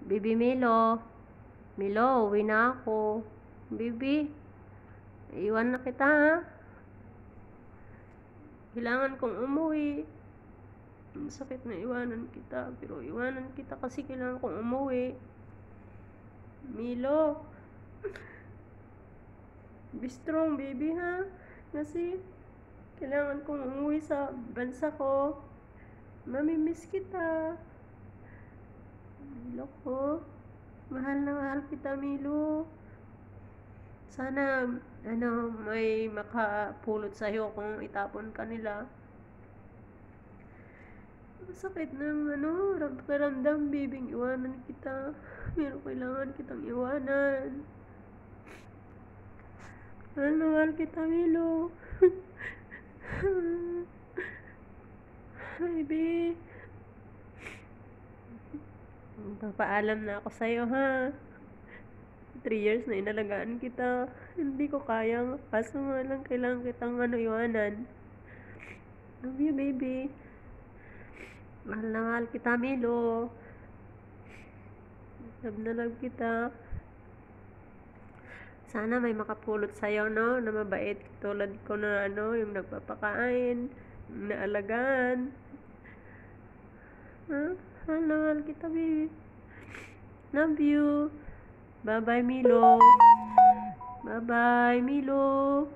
Baby Milo. Milo, uwi na ako. Baby, iwan na kita ha. Kailangan kong umuwi. Ang sakit na iwanan kita. Pero iwanan kita kasi kailangan kong umuwi. Milo. Be strong, baby ha. Kasi kailangan kong umuwi sa bansa ko. Mamimiss kita. Milo ko. Mahal na mahal kita, Milo. Sana, may makapulot sa'yo kung itapon ka nila. Masakit ng, pakiramdam, bibing iwanan kita. Pero kailangan kitang iwanan. Mahal na mahal kita, Milo. Baby. Papaalam na ako sa'yo, ha? 3 years na inalagaan kita. Hindi ko kayang. Kaso nga lang, kailangan kitang iwanan. Love you, baby. Mahal na mahal kita, Milo. Love na love kita. Sana may makapulot sa'yo, no? Na mabait. Tulad ko na, yung nagpapakain, naalagaan. Mahal na mahal kita, baby. Love you. Bye-bye, Milo. Bye-bye, Milo.